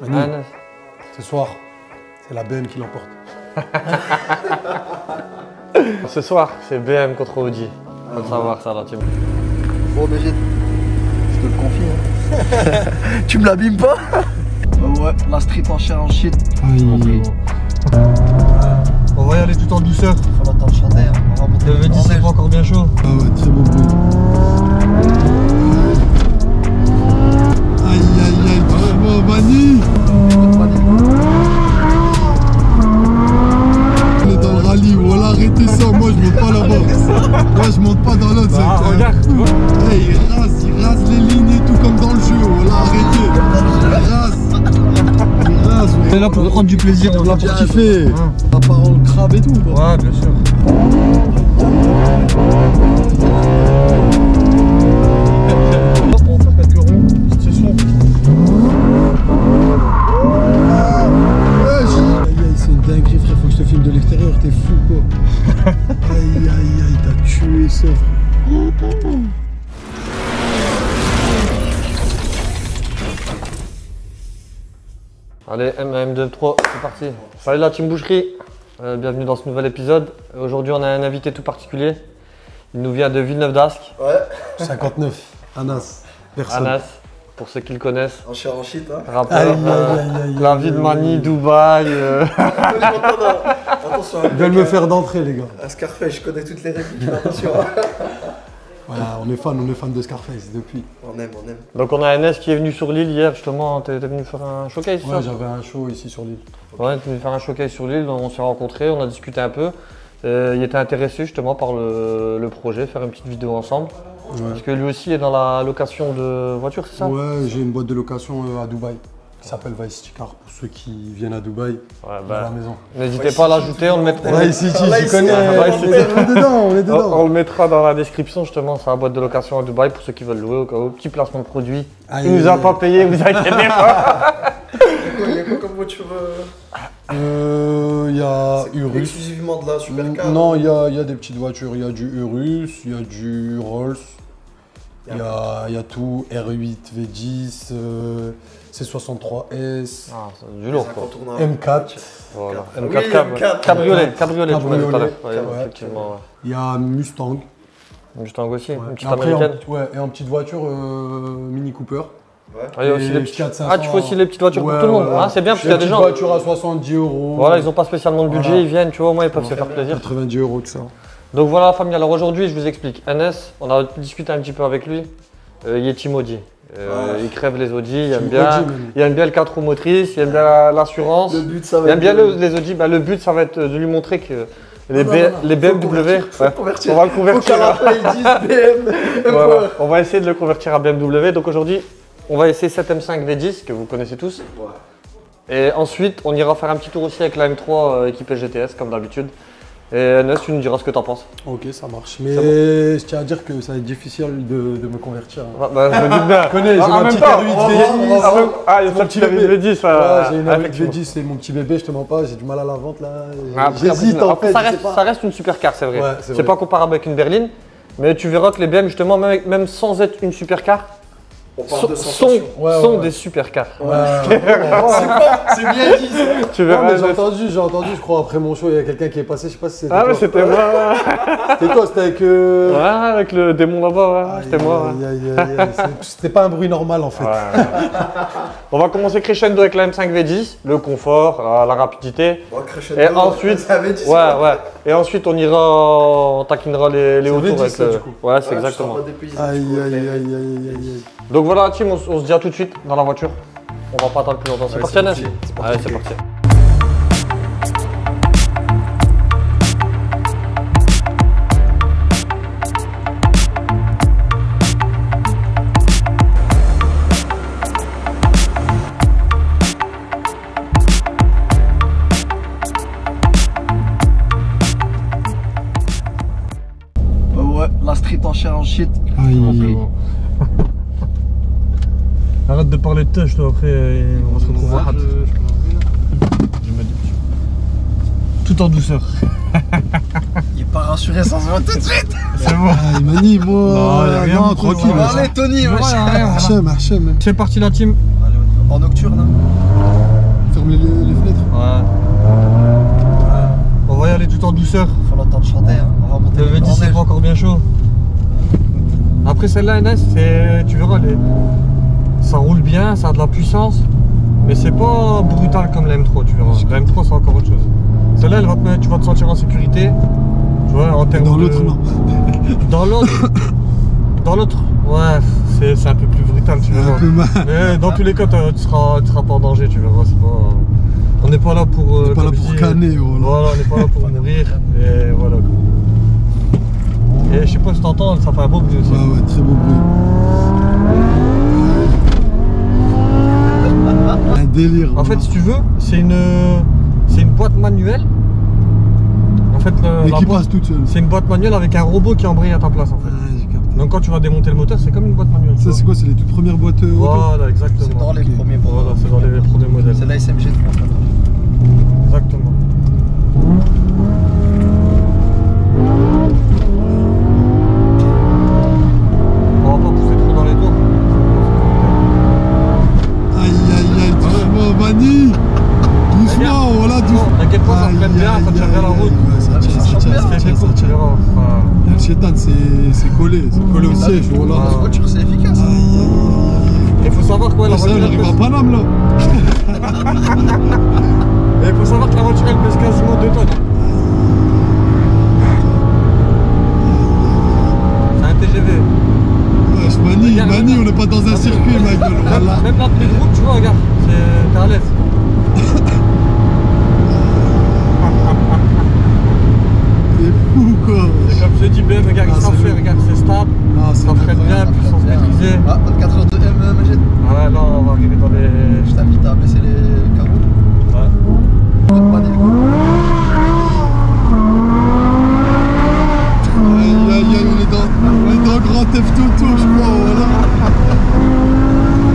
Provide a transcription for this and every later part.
Mani, ce soir, c'est la BM qui l'emporte. Ce soir, c'est BM contre Audi. Faut le savoir ça, la team. Bon, Brigitte, je te le confie. Hein. Tu me l'abîmes pas? Ouais, la street en chair en shit. Oui. On va y aller tout en douceur. On va t'entendre chanter. Hein. On va monter Le V10 c'est pas encore bien chaud. Ah ouais, très beau bruit. Aïe aïe aïe, bravo Mani. On est dans le rallye, voilà, arrêtez ça, moi je monte pas là-bas. Moi je monte pas dans l'autre, Ah, c'est regarde. Hey, il rase les lignes et tout comme dans le jeu, voilà, arrêtez. Il rase. On est là pour prendre du plaisir, on est là pour kiffer. À part le crabe et tout, quoi. Ouais, bien sûr. On va faire quelques ronds, petite session. Aïe aïe, c'est une dinguerie frère, faut que je te filme de l'extérieur, t'es fou quoi. Aïe aïe aïe, t'as tué ça frère. Allez, M2M3, c'est parti. Salut la team boucherie, bienvenue dans ce nouvel épisode. Aujourd'hui, on a un invité tout particulier. Il nous vient de Villeneuve d'Ascq. Ouais, 59, Anas, personne. Anas, pour ceux qui le connaissent. en chair en shit. Hein. Rappeur, Aïe, aïe, aïe, aïe, la aïe, vie de aïe, Mani, aïe. Dubaï. Attention, Ils veulent me faire d'entrée les gars. à Scarface, je connais toutes les répliques, attention. Voilà, on est fan de Scarface depuis. On aime. Donc on a Anas qui est venu sur l'île hier, justement. T'es venu faire un showcase, Ouais, ça j'avais un show ici sur l'île. Ouais, t'es venu faire un showcase sur l'île, on s'est rencontrés, on a discuté un peu. Il était intéressé justement par le projet, faire une petite vidéo ensemble. Ouais. Parce que lui aussi est dans la location de voitures, c'est ça? Ouais, j'ai une boîte de location à Dubaï qui s'appelle Vice City Car pour ceux qui viennent à Dubaï, Ouais, dans la bah, maison. n'hésitez pas à l'ajouter, on le mettra. Vice City, Vice tu City, connais. Vice City. On est dedans, on est dedans. On le mettra dans la description justement, c'est la boîte de location à Dubaï pour ceux qui veulent louer au cas où. Petit placement de produit. Aïe, Il nous a aïe, pas aïe. payé, vous inquiétez pas. Il y a quoi comme voiture Il y a Urus. exclusivement de la supercar? Non, il y a des petites voitures. Il y a du Urus, il y a du Rolls, il y a tout. R8, V10, C63S, Ah, c'est du lourd quoi. M4. Voilà. Oui, M4 cab, M4. cabriolet, cabriolet, tu m'as dit tout à l'heure. Ouais, Ouais. effectivement. Ouais. Il y a Mustang. Mustang aussi, Ouais. une petite Et après, américaine. et en petite voiture, Mini Cooper. Ah, il y a aussi Et les petites... 400. Ah, tu fais aussi les petites voitures Ouais, pour tout le monde. ouais. Ah, c'est bien parce qu'il y a des gens. Une petite voiture à 70 €. Voilà, ils n'ont pas spécialement de budget, Voilà. ils viennent, tu vois, au moins ils peuvent se faire plaisir. 90 € de ça. Donc voilà la famille, alors aujourd'hui je vous explique. Anas, on a discuté un petit peu avec lui. Il est team Audi. Il crève les Audi, il aime bien. Audi, même. Il aime bien le 4 roues motrices, il aime bien l'assurance. Le but, ça va Il aime être bien de- les Audi. Bah, le but ça va être de lui montrer que les, Non, B- non, non. les Faut BMW, convertir, faut convertir. on va le Faut convertir. qu'à la fin ils disent BM. Voilà. On va essayer de le convertir à BMW. Donc aujourd'hui, on va essayer cette M5 V10 que vous connaissez tous. Ouais. Et ensuite, on ira faire un petit tour aussi avec la M3 équipée GTS comme d'habitude. Et Anas, tu nous diras ce que t'en penses. Ok, ça marche. Mais je tiens à dire que ça va être difficile de me convertir. Hein. Bah, je me doute bien. Je connais, j'ai En ma même petite temps, R8 on va- V10. Ah, il y a Mon sa petit petite bébé. V10. Ouais, j'ai une R8 effectivement. V10, c'est mon petit bébé, je te mens pas, j'ai du mal à la vente là. Après, J'hésite en fait. ça je sais reste, pas. ça reste une supercar, c'est vrai. Ouais, c'est C'est vrai. pas comparable avec une berline, mais tu verras que les BM, justement, même sans être une supercar, On parle sont, de sensation. Ouais. des supercars. Ouais. C'est bien dit ça. Tu Non, verras. mais j'ai entendu, je crois, après mon show, il y a quelqu'un qui est passé, je sais pas si c'était Ah, toi. mais c'était moi. C'était toi, c'était avec... Ouais, avec le démon là-bas, ouais, c'était moi. Aïe, aïe, aïe, aïe, c'était pas un bruit normal en fait. Ouais. On va commencer crescendo avec la M5 V10, le confort, la rapidité. Bon, crescendo, Et ensuite, ça avait dit ouais, ça. ouais. Et ensuite, on taquinera les C'est autours V10, avec ça, le. du coup. Ouais, c'est Ouais, exactement. tu sors pas des pays, Aïe, tu vois, aïe, aïe, mais- aïe, aïe, aïe. Donc voilà, la team, on se dit à tout de suite dans la voiture. On va pas attendre plus longtemps. C'est Ouais, parti, c'est Anas. parti, c'est parti. Allez, c'est parti. Ouais, la street en chair en shit. Aïe. Arrête de parler de touch, toi, après on va se retrouver à hâte. Je me dis. Tout en douceur. Il est pas rassuré sans se voir tout de suite. C'est bon. Aïe, Mani, moi. Non, y a rien, non, tranquille. tranquille. Allez, Tony, Ouais, wesh. rien. Hachem, Hachem. C'est parti la team. En nocturne. Hein. Enchanté, hein. On va monter Le V10 en c'est neige. pas encore bien chaud. Après celle-là, NS, tu verras, ça roule bien, ça a de la puissance, mais c'est pas brutal comme la M3, tu verras. La M3 c'est encore autre chose. Celle-là, elle va te mettre, tu vas te sentir en sécurité. Tu vois, en termes Dans de... l'autre, non. Dans l'autre, ouais, c'est un peu plus brutal, tu verras. Un peu mal. Mais dans tous les cas, tu seras pas en danger, tu verras. On n'est pas là pour. On n'est pas là comme pour je dis, canner, voilà. Voilà, on n'est pas là pour mourir. Et voilà. Et je sais pas si t'entends, ça fait un beau bruit aussi. Ouais, ouais, très beau bruit. Un délire. En fait, si tu veux, c'est une boîte manuelle. En fait, mais la qui boîte, passe toute seule. c'est une boîte manuelle avec un robot qui embraye à ta place en fait. Ouais, j'ai capté. Donc quand tu vas démonter le moteur, c'est comme une boîte manuelle. tu Ça, vois. c'est quoi? C'est les toutes premières boîtes auto? Voilà, exactement. C'est dans les Ok. premiers Voilà, modèles. c'est dans les premiers modèles. C'est la SMG de France. Exactement. On va pas pousser trop dans les doigts. Aïe, aïe, aïe, doucement, Mani. Doucement, Regarde. voilà, doucement. T'inquiète pas, ça Aïe, freine bien, aïe, ça tient aïe, bien la aïe, route. ouais, ça tient, ça tient, ça C'est tient, ça cool, tu tient. verras. Enfin, Le chétan, c'est collé au siège, voilà. Ah. La voiture, c'est efficace. Aïe, aïe, aïe, il faut savoir quoi, aïe. la Ça, voiture elle elle arrive à pèse... Paname, là. Et il faut savoir que la voiture elle pèse quasiment 2 tonnes. C'est un TGV. Wesh, Mani, Regarde, Mani, on n'est pas dans un circuit, ma gueule, voilà. Même la tenue de route, tu vois, regarde, t'es à l'aise. C'est fou, quoi. C'est comme je t'ai dit, BM, regarde, Ah, il s'en c'est fait, lourd. regarde, c'est stable, Ah, c'est ça freine bien, incroyable. puissance maîtrisée. Ah, 24 heures de M, Majid. Ah ouais, là, on va arriver dans les... Je t'invite à baisser les carreaux. Ouais. Peut-être pas des Aïe, aïe, aïe, on est dans Grand Theft Auto, je crois, voilà.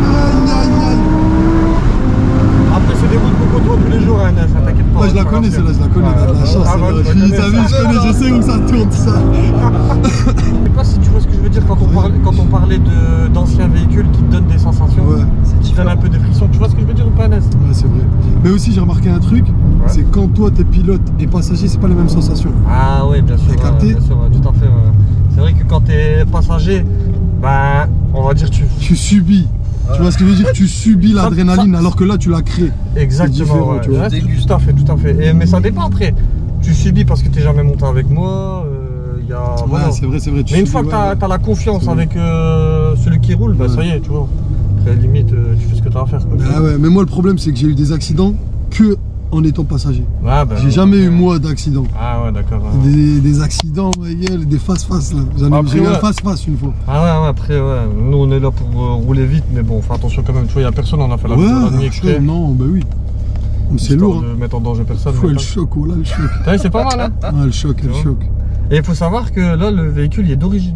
Aïe, aïe, aïe. Après, c'est des routes qu'on côtoie tous les jours, hein, ça t'inquiète pas. Moi, je la connais, celle-là, je la connais, elle a de la chance. Ah, bah, celle-là. tu la Je connais, savais, je connais, je sais où ça tourne, ça. Je sais pas si tu vois ce que je veux dire quand on parlait d'anciens véhicules qui te donnent des sensations, Ouais, qui te donnent un peu des frissons. Tu vois ce que je veux dire ou pas, Nes? ouais, c'est vrai. Mais aussi, j'ai remarqué un truc, c'est quand toi, t'es pilote et passager, c'est pas les mêmes sensations. Ah oui, bien sûr, T'as capté bien sûr, tout à fait. Ouais. C'est vrai que quand t'es passager, ben, on va dire Tu subis. Tu vois ce que je veux dire? Tu subis Ça- l'adrénaline ça- alors que là, tu la crées. Exactement, différent, ouais. tu vois. Ouais, tout à fait, tout à fait. Mais ça dépend après. Tu subis parce que t'es jamais monté avec moi. Y a, Ouais, voilà. c'est vrai, c'est vrai. Mais une fois que t'as la confiance C'est vrai. avec celui qui roule, bah Ouais. ça y est, tu vois. Après, limite, tu fais ce que t'as à faire. Quoi. Ah ouais, mais moi, le problème, c'est que j'ai eu des accidents que en étant passager. Ouais, bah, J'ai jamais eu, moi, d'accident. Ah ouais, d'accord. Ouais. Des accidents, ma gueule, des face-face, là. Après, J'ai eu un ouais. face-face une fois. Ah ouais, après, ouais. Nous, on est là pour rouler vite, mais bon, fais attention quand même. Tu vois, y a personne, on a fait la nuit exprès. non, bah oui. C'est histoire lourd, hein. de mettre en danger personne. Faut mais le pas- choc, oh là, le choc. T'as vu, c'est pas mal, hein. Ouais, le choc, le vois. choc. Et il faut savoir que là, le véhicule, il est d'origine.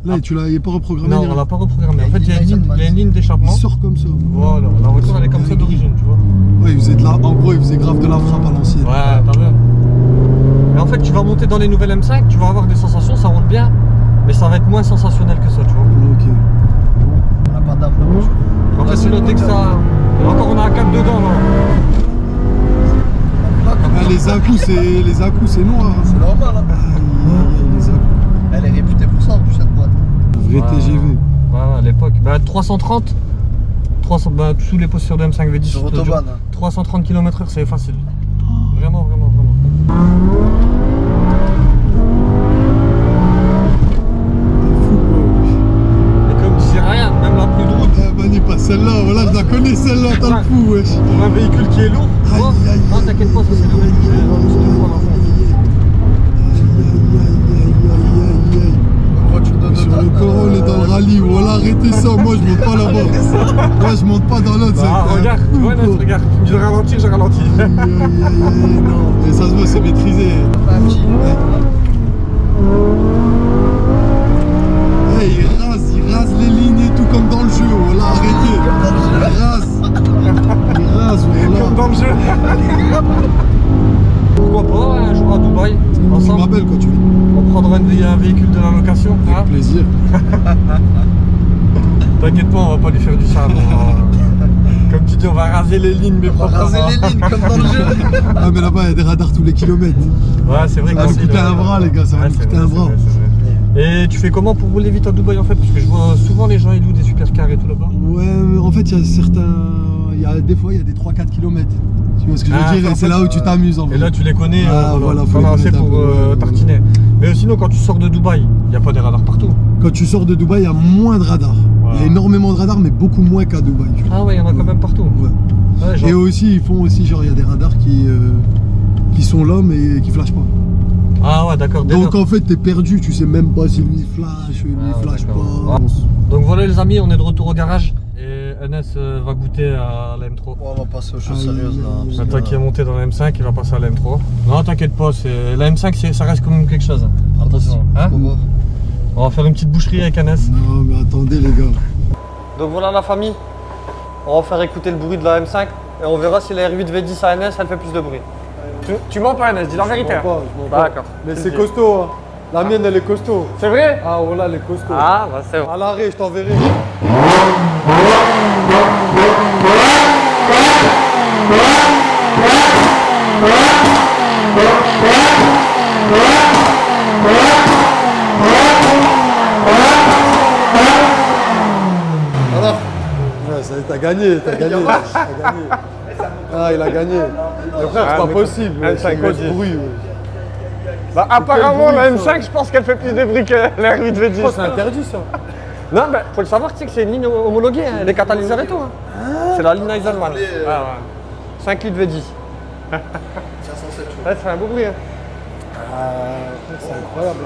Là, tu l'as pas reprogrammé? Non, ni on rien. l'a pas reprogrammé. En fait, il y a Dyson une ligne Il d'échappement. sort comme ça. Voilà, la voiture, elle est comme ça d'origine, tu vois. Ouais, il faisait de la... En gros, il faisait grave de la frappe à l'ancienne. Ouais, t'as vu. Et en fait, tu vas monter dans les nouvelles M5, tu vas avoir des sensations, ça roule bien, mais ça va être moins sensationnel que ça, tu vois. Ok. On n'a pas d'âme, la voiture. En fait, c'est noté que ça. Et encore, on a un 4 dedans, là. Ah, les à-coups, c'est noir. Hein. C'est normal, hein. Les à-coups. Elle est réputée pour ça en plus, cette boîte. Un vrai Ouais. TGV. Ouais, à l'époque. Bah, 330, 300, bah, tous les postes sur de M5 V10. Sur Autobahn. 330 km/h, c'est facile. Vraiment, vraiment, vraiment. Fou, quoi. Et comme disait Ryan, même la pluie de route, Eh, Mani, pas celle-là. Voilà, je la connais, celle-là. T'as le fou, wesh. pour un véhicule qui est lourd, tu vois. Aïe, aïe, Non, t'inquiète pas, ça c'est le véhicule, c'est dans le style qu'on a fait. Voiture de Sur le Coran, on est dans le rallye. Voilà, arrêtez ça. Moi, je monte pas là-bas. Moi, je monte pas dans l'autre. Bah, c'est un regarde, fou, ouais, quoi. non, regarde. Tu me dis de ralentir, j'ai ralenti. Aïe, aïe, aïe, aïe, non. Mais ça se voit, c'est maîtrisé. Un petit. Hey, il rase les lignes et tout comme dans le jeu. Voilà, arrêtez. Il rase, Comme voilà. dans le jeu. Pourquoi pas, un jour à Dubaï, Tu ensemble, m'appelles quand tu veux. on prendra un véhicule de la location. Hein. Plaisir. T'inquiète pas, on va pas lui faire du sale. Comme tu dis, on va raser les lignes, mais On va raser les lignes comme dans le jeu. Ah mais là-bas il y a des radars tous les kilomètres. Ouais, c'est vrai Ça va nous coûter un bras les gars, ça va nous coûter un bras. Et tu fais comment pour rouler vite à Dubaï en fait? Parce que je vois souvent les gens ils louent des supercars et tout là-bas. Ouais, en fait il y a certains... Des fois il y a des 3-4 km. Tu vois ce que je veux dire? Et c'est là où tu t'amuses en vrai. Et là tu les connais, voilà, faut t'en as les assez connaître pour un peu, tartiner. Mais sinon quand tu sors de Dubaï, il n'y a pas des radars partout. Quand tu sors de Dubaï, il y a moins de radars. Il y a énormément de radars, mais beaucoup moins qu'à Dubaï. Ah ouais, il y en a quand même partout. Ouais. Ouais, genre... Et aussi, ils font aussi, genre, il y a des radars qui sont là, mais qui flashent pas. Ah ouais, d'accord. Donc en fait, t'es perdu, tu sais même pas si lui flash, lui flash pas. Ah. Donc voilà les amis, on est de retour au garage. Et NS va goûter à la M3. On va passer aux choses sérieuses là. C'est toi qui est monté dans la M5, il va passer à la M3. Non, t'inquiète pas, la M5 ça reste quand même quelque chose. Attention, hein? on va faire une petite boucherie avec NS. Non mais attendez les gars. Donc voilà la famille, on va faire écouter le bruit de la M5 et on verra si la R8 V10 à NS elle fait plus de bruit. Tu mens pas NS, dis la vérité. Je mens pas. D'accord. Mais c'est costaud, hein. La mienne elle est costaud. C'est vrai? Ah voilà, elle est costaud. Ah bah c'est vrai. À l'arrêt, je t'enverrai. Alors Ouais, ça y est, t'as gagné, t'as gagné. Ah, il a gagné. Mais frère, c'est pas possible. M5 C'est quoi ce V10. bruit? Bah apparemment bruit, la ça. M5 je pense qu'elle fait plus de bruit que la R8 V10. Oh, c'est interdit ça. Non mais faut le savoir tu sais que c'est une ligne homologuée, hein, les catalyseurs et tout. Hein. C'est la ligne Eisenman. Ouais, ouais. 5 litres V10. 507 chevaux. Ouais, ça fait un beau bruit. Hein. C'est incroyable.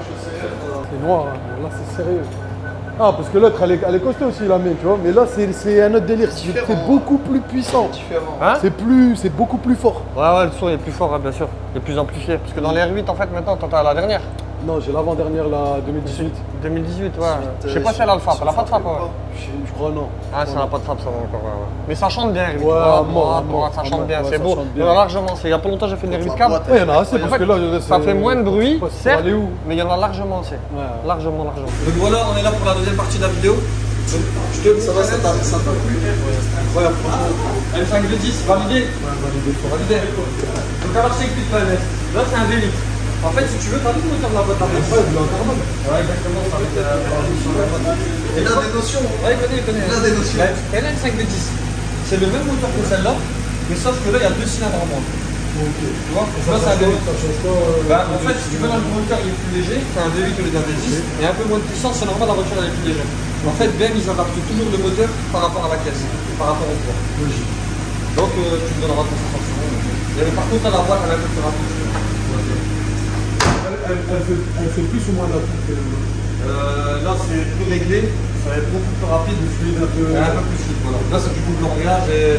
C'est noir, hein. Là c'est sérieux. Ah, parce que l'autre elle est costaud aussi la mienne, tu vois. Mais là c'est un autre délire. C'est beaucoup plus puissant. Différent. Hein? C'est beaucoup plus fort. Ouais, le son est plus fort, hein, bien sûr. Il est plus amplifié. Parce que dans les R8 en fait maintenant t'entends la dernière. Non, j'ai l'avant-dernière, la 2018. 2018, ouais. Je sais pas si elle a le frappe. Elle a pas de frappe, ouais. Je crois non. Ah, ça n'a pas de frappe, ça va encore. Ouais, ouais. Mais ça chante bien, R8. Ouais, à droite, mort, ça à chante mort. bien, Ouais, c'est ça beau. chante Il y bien. en a largement. Il y a pas longtemps, j'ai fait une R8 cam. Ouais, il y en a assez En parce fait, que là, ça fait moins de bruit, Je sais pas certes, aller où. mais il y en a largement aussi. Ouais. Largement. Donc voilà, on est là pour la deuxième partie de la vidéo. Ça va, ça t'a plu? Voilà, M5 V10, validé. Validé. Donc alors je t'explique pas, NS. Là c'est un V8. En fait, si tu veux, t'as vu le moteur de la boîte à V10. Ouais, exactement, ça va être sur la boîte. Il a des notions. Ouais, il connaît. Il a des notions. La M5 V10, c'est le même moteur que celle-là, mais sauf que là, il y a 2 cylindres en moins. Tu vois, là c'est un V8. En fait, si tu veux, là, le moteur il est plus léger, c'est un V8 au lieu d'un V10, et un peu moins de puissance, c'est normal, la voiture elle est plus légère. En fait, BM ils adaptent toujours le moteur par rapport à la caisse, par rapport au poids. Logique. Donc tu me donneras ton sensation. Mais par contre, la boîte elle est un peu plus rapide. Elle fait plus ou moins la coupe. Là c'est plus réglé, ça va être beaucoup plus rapide, un peu plus fluide. Voilà. Là c'est du coup de l'embrayage et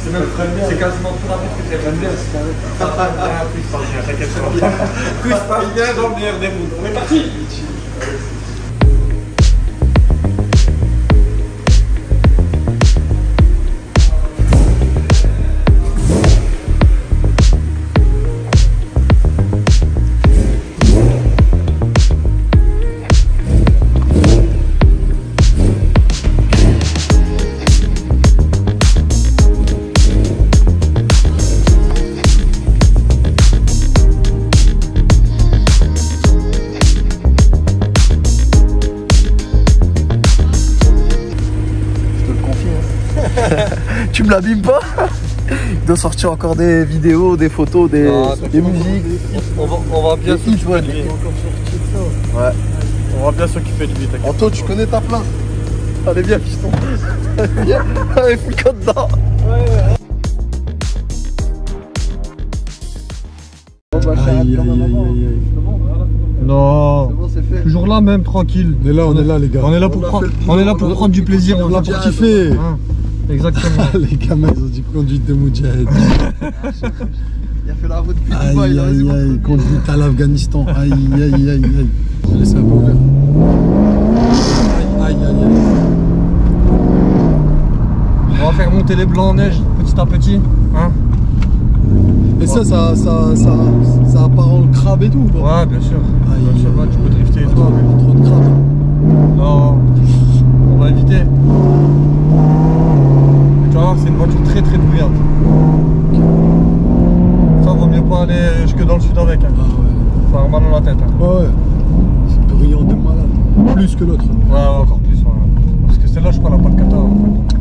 c'est même c'est quasiment plus rapide que tes freins bien. Ça parle bien, plus parle bien, t'inquiète pas. Plus parle bien dans le meilleur des mondes. On est parti. Tu me l'abîmes pas? Il doit sortir encore des vidéos, des photos, des musiques. On va bien s'occuper de lui. Ouais. On va bien s'occuper de lui. Anto, tu connais ta place? Allez, viens, piston. Viens, allez, fous le code dedans. Non. C'est bon, c'est fait. Toujours là même, tranquille. On est là les gars. On est là pour prendre du plaisir. On est là pour kiffer. Hein, exactement. Les gamins ils ont dit conduite de Moudjahid. Il a fait la route depuis Aïe Dubaï. aïe aïe, conduite à l'Afghanistan. Aïe aïe aïe aïe. J'ai laissé un peu ouvert. Aïe aïe aïe aïe. On va faire monter les blancs en neige petit à petit. Hein. Et ça apparaît le crabe et tout ou pas? Ouais, bien sûr. Aïe, Bien sûr, tu peux drifter et tout. Trop de crabe. Non, on va éviter. tu vas voir, c'est une voiture très très bruyante. Ça vaut mieux pas aller jusque dans le sud avec. Hein. Ah ouais. Faut avoir mal dans la tête. Hein. Ouais, ouais. C'est brillant de malade. Plus que l'autre. Ouais, encore plus. Ouais. Parce que celle-là, je crois, elle n'a pas de kata en fait.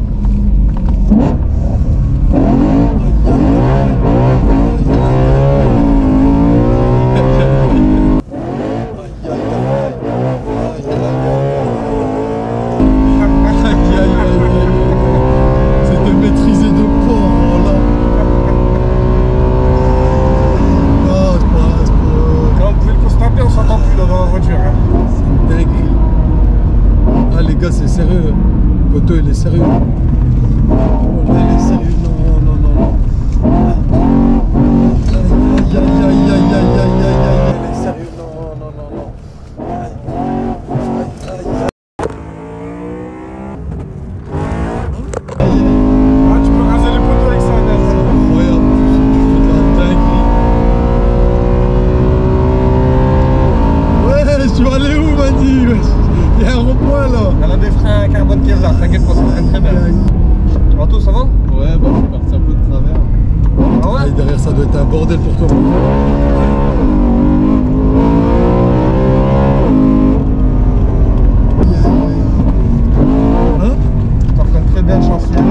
C'était maîtrisé de port là. Ah, c'est pas. Quand vous pouvez le constater, on s'entend plus dans la voiture. Hein. C'est dingue. Ah les gars, c'est sérieux. Koto, il est sérieux. Oh là, il est sérieux. Non, non, non, non. Aïe, aïe, aïe, aïe, aïe, aïe, aïe, aïe, aïe. Il est sérieux. Non, non, non, non. Aïe, aïe, aïe. Ah, tu peux raser les poteaux avec ça, Anas. C'est incroyable. Tu fais de la dinguerie. Ouais, tu vas aller où, Madi? Il y a un rond-point là. Elle a des freins carbone qui est là, t'inquiète pas, ça freine très bien. Manteau, ça va? Ouais, bah, je suis parti un peu de travers. Ah ouais? Et derrière, ça doit être un bordel pour toi. Hein? Ça freine très bien le chantier là.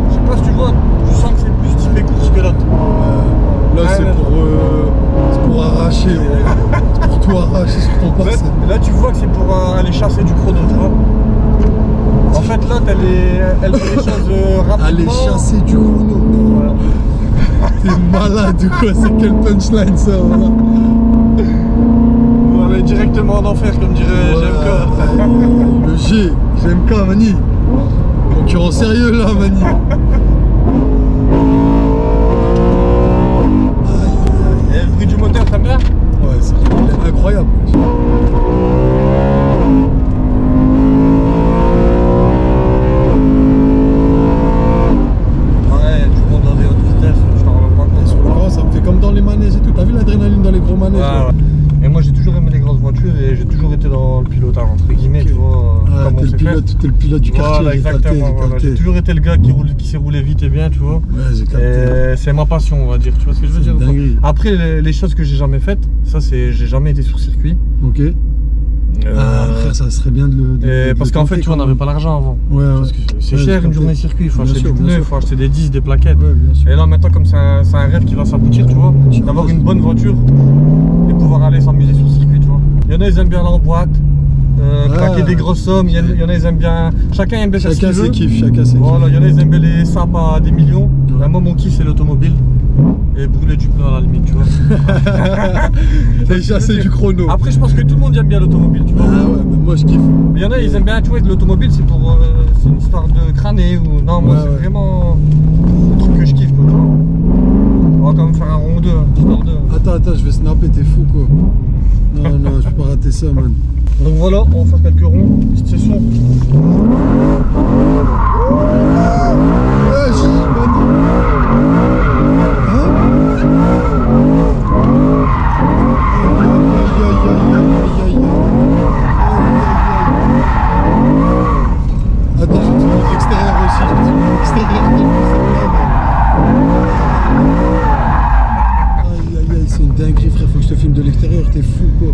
Je sais pas si tu vois, je sens que c'est plus typé course que l'autre. Là, Ouais, c'est pour arracher. Ouais. C'est pour tout arracher sur ton parcelle. Là, tu vois que c'est pour aller chasser du chrono, tu vois. En fait, l'autre, elle fait les choses rapidement. Aller chasser du chrono. Voilà. T'es malade ou quoi? C'est quel punchline ça? Voilà. On est directement en enfer, comme dirait GMK. Le G, GMK, Mani. Concurrent sérieux là, Mani. Et le bruit du moteur, t'aimes bien? Ouais, c'est incroyable. Ouais, tu montes dans des hautes vitesses, je t'en rends pas compte. Sur le grand, ça me fait comme dans les manèges et tout. T'as vu l'adrénaline dans les gros manèges? là? Ouais. Et moi j'ai toujours aimé les grosses voitures et j'ai toujours été dans le pilotage entre guillemets, tu vois, Ah, comme on sait faire. t'es le pilote du quartier. Voilà, j'ai capté, exactement. j'ai Voilà. capté. J'ai toujours été le gars qui s'est roulé vite et bien, tu vois. Ouais, j'ai capté. Et c'est ma passion, on va dire. Tu vois ce que je veux dire ou pas? dinguerie. Après, les choses que j'ai jamais faites, ça c'est, j'ai jamais été sur circuit. Ok. Ah, frère, ça serait bien de le. Parce qu'en fait, tu vois, on n'avait pas l'argent avant. Ouais, ouais. Parce que c'est Ouais, cher j'ai une capté. journée circuit. Il faut Bien acheter sûr, du bien pneu, il sûr. faut acheter des 10, des plaquettes. Ouais, bien sûr. Et là maintenant, comme c'est un rêve qui va s'aboutir, tu vois, d'avoir une bonne voiture et pouvoir aller s'amuser sur le circuit, tu vois. Il y en a, ils aiment bien aller en boîte, claquer des grosses sommes. Il y en a, ils aiment bien. Chacun aime bien faire ce Chacun qu'il veut. ses kiffs, chacun ses kiffs. Voilà, il y en a, ils aiment bien les sapes à des millions. Ouais. Moi, mon kiff, c'est l'automobile. Et brûler du pneu à la limite, tu vois. C'est chasser du chrono. Après, je pense que tout le monde aime bien l'automobile, tu vois. Ah ouais, mais moi je kiffe. Il y en a, ils aiment bien, tu vois, l'automobile, c'est pour. C'est une histoire de crâner ou. Non, moi, Ouais, c'est ouais. vraiment le truc que je kiffe, quoi, tu vois. On va quand même faire un rond 2, histoire de. Attends, je vais snapper, t'es fou quoi. Non, non, je peux pas rater ça, man. Donc voilà, on va faire quelques ronds, petite session. Wesh, Mani. Hein? Aïe, aïe, aïe, aïe, aïe, aïe. Attends, je vais te montrer l'extérieur aussi. Je vais te montrer l'extérieur. Aïe, aïe, aïe, c'est une dinguerie, frère. Faut que je te filme de l'extérieur. T'es fou, quoi.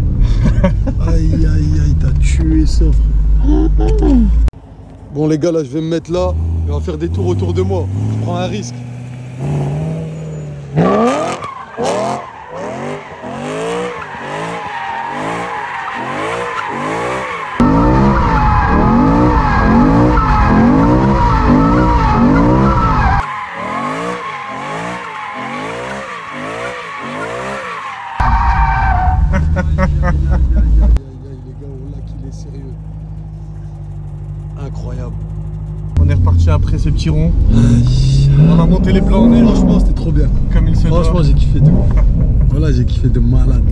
Aïe, aïe, aïe, t'as tué ça, frère. Bon, les gars, là, je vais me mettre là. Et on va faire des tours autour de moi. Je prends un risque. Incroyable. On est reparti après ces petits ronds. Aïe. On a monté les plans en neige. Franchement, c'était trop bien. Comme il se doit. Franchement, j'ai kiffé de ouf. Voilà, j'ai kiffé de malade.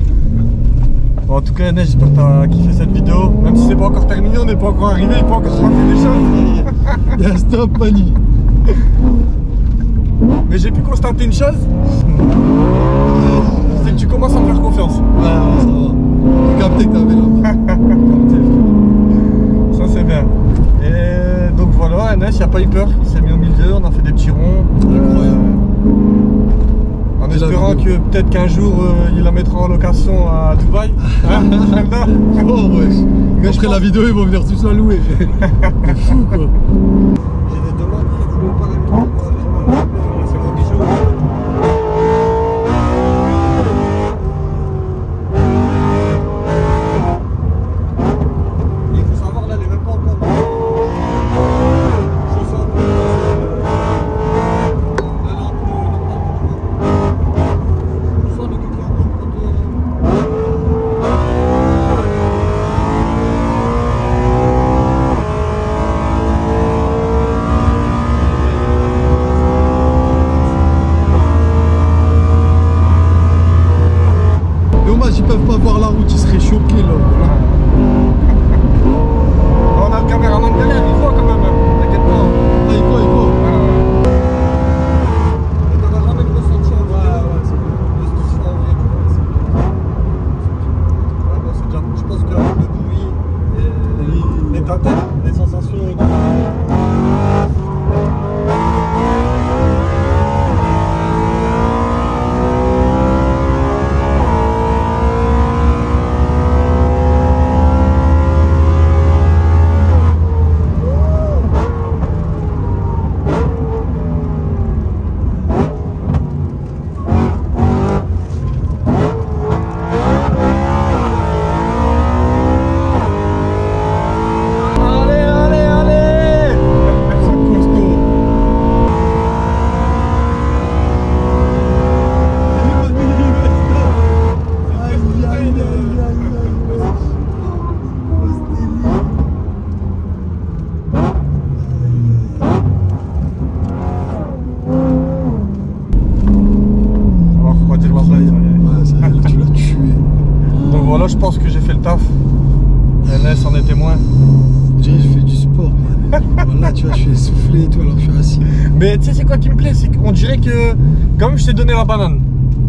Bon, en tout cas, Neige, j'espère que t'as kiffé cette vidéo. Même si c'est pas encore terminé, on n'est pas encore arrivé, il peut encore se passer des choses. Il y a un stop, Mani. Mais j'ai pu constater une chose. C'est que tu commences à me faire confiance. Ouais, ça va. J'ai capté que t'avais là-bas. J'ai capté. NS, il n'a pas eu peur, il s'est mis au milieu, on a fait des petits ronds. Incroyable. En espérant que peut-être qu'un jour il la mettra en location à Dubaï. Hein, Oh ouais. Mais après la vidéo, ils vont venir tous la louer. C'est fou quoi. J'ai des demandes, vous voulez pas les c'est mon bijou. Il faut savoir, là, elle est même pas encore. Je sens que là, là, je sens le cul qui est encore Dommage, ils peuvent pas voir la route, ils seraient choqués là. on a le caméraman derrière, il voit quand même, t'inquiète pas. Ah, il voit. Mais t'auras jamais le ressenti en vrai. De ce qui se fait en vrai. Ouais, bon, c'est déjà, je pense que le bruit et les tâtettes, les sensations. Tu l'as tué. Donc voilà, je pense que j'ai fait le taf. NS en est témoin. Je fais du sport, man. Voilà, tu vois, je suis essoufflé et tout alors que je suis assis. Mais tu sais, c'est quoi qui me plaît? C'est qu'on dirait que, comme je t'ai donné la banane.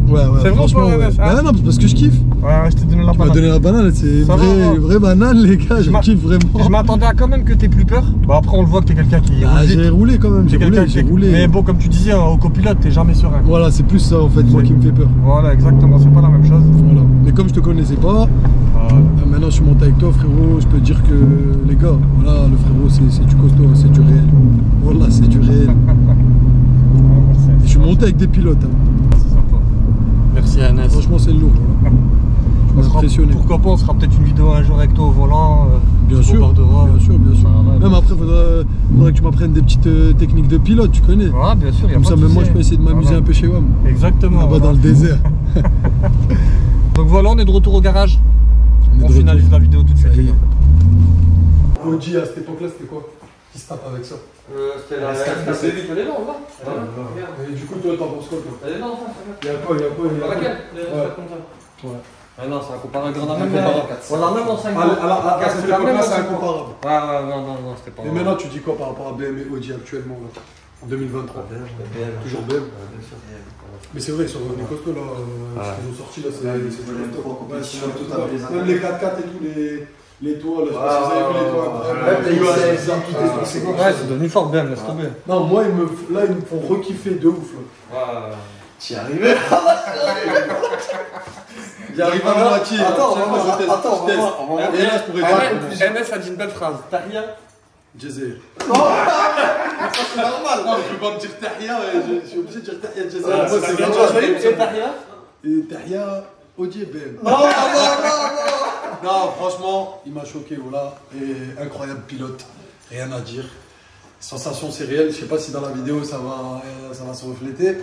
Ouais, C'est vrai franchement, ou pas, ouais. NS, hein? Non, c'est parce que je kiffe. Ouais, je t'ai donné la Tu m'as banane. donné la banane, c'est Ça va, ouais. vraie banane, les gars, je kiffe vraiment. Je m'attendais à quand même que t'aies plus peur. Bah après, on le voit que t'es quelqu'un qui. Ah, roule vite. j'ai roulé quand même, T'es j'ai roulé. Mais bon, comme tu disais, au copilote, t'es jamais serein. Voilà, c'est plus ça en fait, moi qui me fait peur. Voilà, exactement, c'est pas la même chose. Voilà. Mais comme je te connaissais pas, maintenant je suis monté avec toi, frérot, je peux te dire que les gars, voilà, le frérot c'est du costaud, c'est du réel. Voilà, c'est du réel. Je suis monté avec des pilotes. Hein. C'est sympa. Merci NS. Franchement, c'est lourd. Voilà. Je m'ai impressionné. Pourquoi pas, on sera peut-être une vidéo un jour avec toi au volant. Bien au sûr, Bordera. bien sûr. Voilà, Même après, faudrait que tu m'apprennes des petites techniques de pilote, tu connais. Ouais, bien sûr, y a Comme pas ça, de même moi, souci. je peux essayer de m'amuser Voilà. un peu chez WAM. Exactement. Là-bas voilà. dans le désert. Donc voilà, on est de retour au garage. est On de finalise retour. la vidéo tout de suite. Ça y les est. gars. Audi à cette époque-là, c'était quoi? Qui se tape avec ça? C'était la S4. Elle est là, on va. Et du coup, toi, t'en penses quoi, toi? Elle est là, Il y a quoi? Laquelle? Ouais. Ah non, c'est incomparable. On a même même en 5 À cette époque-là, c'est incomparable. Ouais, non, c'était pas. Et maintenant, tu dis quoi par rapport à BM et Audi actuellement, là, en 2023? Toujours BM. Mais c'est vrai, ils sont revenus costauds là. Ce qu'ils ont sorti là, c'est même les 4x4 et tout, les toits, là, je sais pas si vous avez vu les toits incroyables. Ouais, c'est devenu fort BM, laisse tomber. Non, moi, là, ils me font re-kiffer de ouf. Là. T'y es arrivé? Il arrive à moitié. Attends, moi, je teste. on va Et là, je pourrais dire. NS a dit une belle phrase. Tahia. Jazer. Non, c'est normal. Non, je peux pas me dire Tahia, je suis obligé de dire Tahia Jazer. Ouais, Moi, c'est bien bien. sûr. Et Tahia. Et Tahia, Audi et BM. Non. Non, franchement, il m'a choqué, voilà. Et incroyable pilote, rien à dire. Sensation, c'est réel. Je sais pas si dans la vidéo ça va se refléter.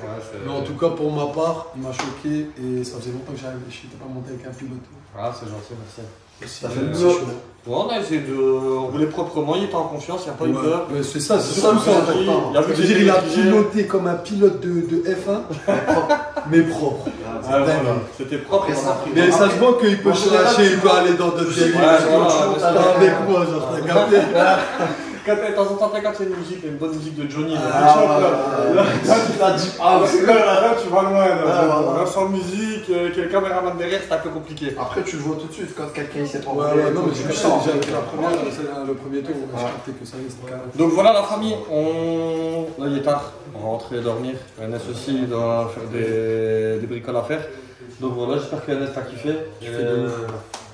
Mais en tout cas, pour ma part, il m'a choqué. Et ça faisait longtemps que je n'étais pas monté avec un pilote. Ah, c'est gentil, merci. Ça fait le boulot. Ouais, on a essayé de rouler proprement, il était en confiance, il n'y a pas eu peur. Ouais, c'est ça, c'est C'est ça, surtout ça en fait. il a vu que Je veux dire, il a j'étais piloté comme un pilote de F1, mais propre. Ah, voilà. C'était propre. Après, ça a pris- Mais ça se voit qu'il peut se lâcher, il peut aller dans d'autres délires. voilà, T'es avec moi, genre, t'as capté. Quand de temps en temps, quand c'est une musique, une bonne musique de Johnny, là, tu vas loin. Là, sans musique, quel caméraman derrière, c'est un peu compliqué. Après, tu le vois tout de suite quand quelqu'un s'est pas Ouais, non, mais j'ai vu ça, j'ai fait la première, le premier tour, j'ai capté que ça y est, c'était carré. Donc voilà la famille, là il est tard, on va rentrer et dormir. Ernest aussi il doit faire des bricoles à faire. Donc voilà, j'espère qu'Ernest a kiffé.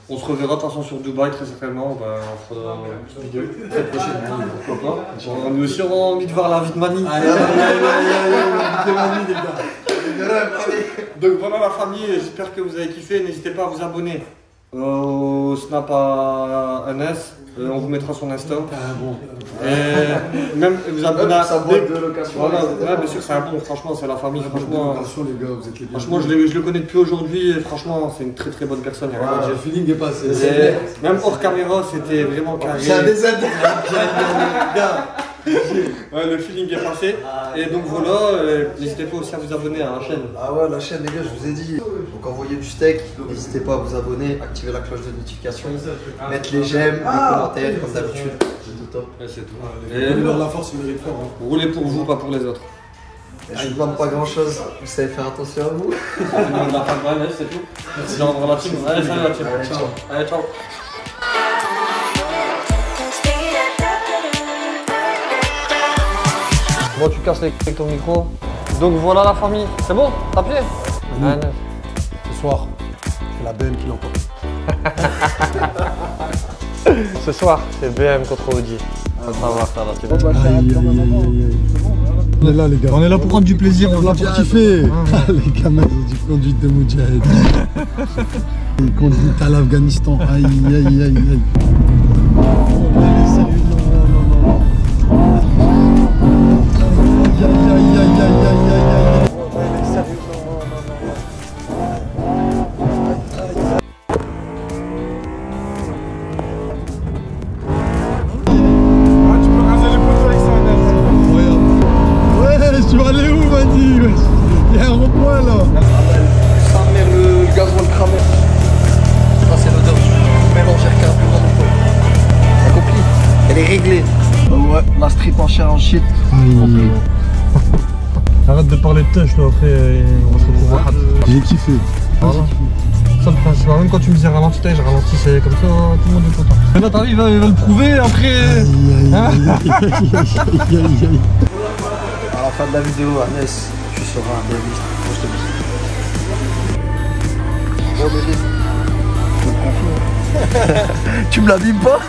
On se reverra de toute façon sur Dubaï très certainement. Ben, on fera une petite vidéo très prochainement. Pourquoi pas. Nous aussi on a envie de voir la vie de Mani. Donc voilà la famille, j'espère que vous avez kiffé. N'hésitez pas à vous abonner au Snap à Ernest. On vous mettra son Insta. Et même vous abonnez à sa boîte de location. Voilà, ouais, bien sûr, c'est un bon, franchement, c'est la famille. Franchement, les gars, vous êtes les franchement je le connais depuis aujourd'hui. Et franchement, c'est une très très bonne personne. le feeling est passé. Même hors caméra, c'était vraiment carré. C'est un des aides. Ouais, le feeling est passé. Et donc voilà, n'hésitez pas aussi à vous abonner à la chaîne. Ah ouais, la chaîne, les gars, je vous ai dit. Donc envoyez du steak, n'hésitez pas à vous abonner, activer la cloche de notification, mettre les j'aime, les commentaires, comme d'habitude. C'est tout top. Ouais, c'est tout. Et la force, il mérite fort. Roulez pour vous, pas pour les autres. Et je ne demande pas grand chose, vous savez faire attention à vous. C'est tout. Merci d'avoir la team. Allez, salut la team. Allez, ciao. Allez, ciao. Bon, tu casses avec ton micro. Donc voilà la famille. C'est bon? T'as pied? Ce soir, c'est la BM qui l'emporte. Ce soir, c'est BM contre Audi. Ça va, ça va. On est là, les gars. On est là pour prendre du plaisir, On est là pour kiffer. Les gamins ont du conduite de Moudjahid. Ils conduisent à l'Afghanistan. Aïe, aïe, aïe, aïe. Tu vas aller où, Madi? Il y a un rond-point là. Ça mère le gasoil cramé. Ça c'est l'odeur du mélange avec carburant. T'as compris? Elle est réglée. Ouais, la street en chair en shit. Arrête de parler de touch, toi, après on va se retrouver à hâte. J'ai kiffé. Voilà. Ça le principe, même quand tu me disais ralentis, je ralentissais comme ça, tout le monde est content. Mais là t'arrives, il va le prouver après. À la fin de la vidéo, Ernest, tu seras un BMiste. Je te dis. Bon bébé, je te confie. Tu me l'abîmes pas?